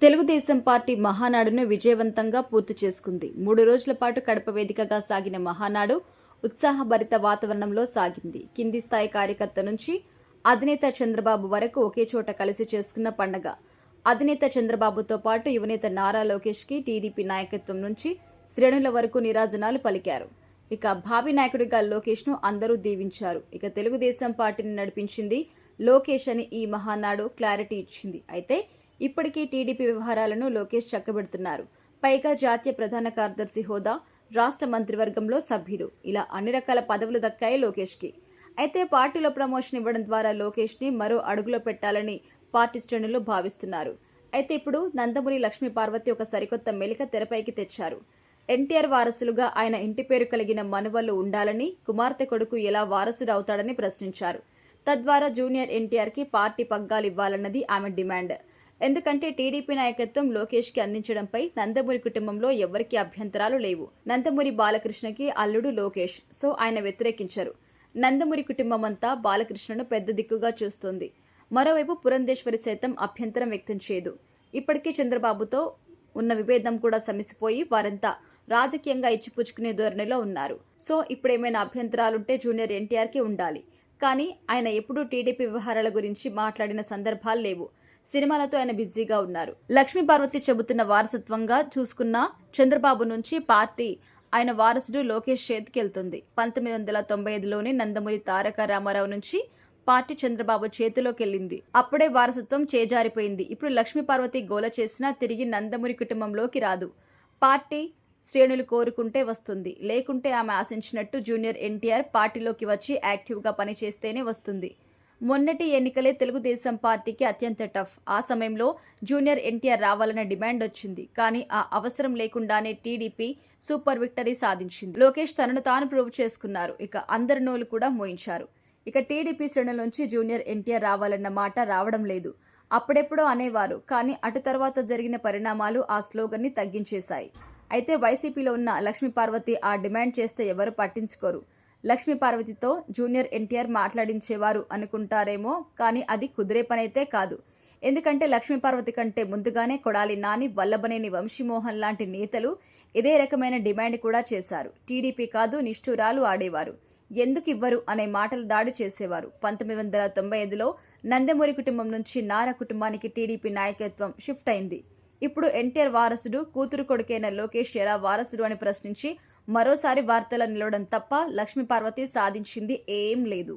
Telugu Desam party మహానాడును విజయవంతంగా పూర్తి చేసుకుంది. 3 రోజుల పాటు కడప వేదికగా సాగిన మహానాడు ఉత్సాహభరిత వాతావరణంలో సాగింది. కింది స్థాయి కార్యకర్త నుంచి అధినేత చంద్రబాబు వరకు ఒకే చోట కలిసి చేసుకున్న పండగ. అధినేత చంద్రబాబుతో పాటు యువనేత నారా లోకేష్ కి టీడీపీ నాయకత్వం నుంచి శ్రేణుల వరకు నీరాజనాలు పలికారు. ఇక భావి నాయకుడిగా లోకేష్ ను అందరూ దీవించారు. ఇక తెలుగుదేశం పార్టీని నడిపించింది లోకేష్ అని ఈ మహానాడు క్లారిటీ ఇచ్చింది. అయితే ఇప్పటికీ టీడీపీ వ్యవహారాలను లోకేష్ చక్కబెడుతున్నారు. పైగా జాతీయ ప్రధాన కార్యదర్శి హోదా, రాష్ట్ర మంత్రివర్గంలో సభ్యుడు, ఇలా అన్ని రకాల పదవులు దక్కాయి లోకేష్కి. అయితే పార్టీలో ప్రమోషన్ ఇవ్వడం ద్వారా లోకేష్ని మరో అడుగులో పెట్టాలని పార్టీ శ్రేణులు భావిస్తున్నారు. అయితే ఇప్పుడు నందమూరి లక్ష్మీ పార్వతి ఒక సరికొత్త మెలిక తెరపైకి తెచ్చారు. ఎన్టీఆర్ వారసులుగా ఆయన ఇంటి పేరు కలిగిన మనువలు ఉండాలని, కుమార్తె కొడుకు ఎలా వారసుడు అవుతాడని ప్రశ్నించారు. తద్వారా జూనియర్ ఎన్టీఆర్కి పార్టీ పగ్గాలు ఇవ్వాలన్నది ఆమె డిమాండ్. ఎందుకంటే టీడీపీ నాయకత్వం లోకేష్ కి అందించడంపై నందమూరి కుటుంబంలో ఎవరికీ అభ్యంతరాలు లేవు. నందమూరి బాలకృష్ణకి అల్లుడు లోకేష్, సో ఆయన వ్యతిరేకించరు. నందమూరి కుటుంబం అంతా బాలకృష్ణను పెద్ద దిక్కుగా చూస్తోంది. మరోవైపు పురంధేశ్వరి సైతం అభ్యంతరం వ్యక్తం చేయదు. ఇప్పటికీ చంద్రబాబుతో ఉన్న విభేదం కూడా సమసిపోయి వారంతా రాజకీయంగా ఇచ్చిపుచ్చుకునే ధోరణిలో ఉన్నారు. సో ఇప్పుడేమైనా అభ్యంతరాలుంటే జూనియర్ ఎన్టీఆర్కి ఉండాలి. కానీ ఆయన ఎప్పుడూ టీడీపీ వ్యవహారాల గురించి మాట్లాడిన సందర్భాలు లేవు. సినిమాలతో ఆయన బిజీగా ఉన్నారు. లక్ష్మీ పార్వతి చెబుతున్న వారసత్వంగా చూసుకున్న చంద్రబాబు నుంచి పార్టీ ఆయన వారసుడు లోకేష్ చేతికెళ్తుంది. 1995లోనే నందమూరి తారక రామారావు నుంచి పార్టీ చంద్రబాబు చేతిలోకెళ్లింది. అప్పుడే వారసత్వం చేజారిపోయింది. ఇప్పుడు లక్ష్మీ పార్వతి గోల చేసినా తిరిగి నందమూరి కుటుంబంలోకి రాదు. పార్టీ శ్రేణులు కోరుకుంటే వస్తుంది, లేకుంటే ఆమె ఆశించినట్టు జూనియర్ ఎన్టీఆర్ పార్టీలోకి వచ్చి యాక్టివ్గా పనిచేస్తేనే వస్తుంది. మొన్నటి ఎన్నికలే తెలుగుదేశం పార్టీకి అత్యంత టఫ్. ఆ సమయంలో జూనియర్ ఎన్టీఆర్ రావాలన్న డిమాండ్ వచ్చింది. కానీ ఆ అవసరం లేకుండానే టీడీపీ సూపర్ విక్టరీ సాధించింది. లోకేష్ తనను తాను ప్రూవ్ చేసుకున్నారు. ఇక అందరి నోలు కూడా మోయించారు. ఇక టీడీపీ శ్రేణుల నుంచి జూనియర్ ఎన్టీఆర్ రావాలన్న మాట రావడం లేదు. అప్పుడెప్పుడో అనేవారు, కానీ అటు తర్వాత జరిగిన పరిణామాలు ఆ స్లోగన్ని తగ్గించేశాయి. అయితే వైసీపీలో ఉన్న లక్ష్మీ పార్వతి ఆ డిమాండ్ చేస్తే ఎవరు పట్టించుకోరు. లక్ష్మీ పార్వతితో జూనియర్ ఎన్టీఆర్ మాట్లాడించేవారు అనుకుంటారేమో, కానీ అది కుదిరే పనైతే కాదు. ఎందుకంటే లక్ష్మీ పార్వతి కంటే ముందుగానే కొడాలి నాని, వల్లభనేని వంశీమోహన్ లాంటి నేతలు ఇదే రకమైన డిమాండ్ కూడా చేశారు. టీడీపీ కాదు నిష్ఠూరాలు ఆడేవారు. ఎందుకు ఇవ్వరు అనే మాటలు దాడి చేసేవారు. 1995లో నందమూరి కుటుంబం నుంచి నారా కుటుంబానికి టీడీపీ నాయకత్వం షిఫ్ట్ అయింది. ఇప్పుడు ఎన్టీఆర్ వారసుడు, కూతురు కొడుకైన లోకేష్ ఎలా వారసుడు అని ప్రశ్నించి మరోసారి వార్తల నిలవడం తప్ప లక్ష్మీ పార్వతి సాధించింది ఏం లేదు.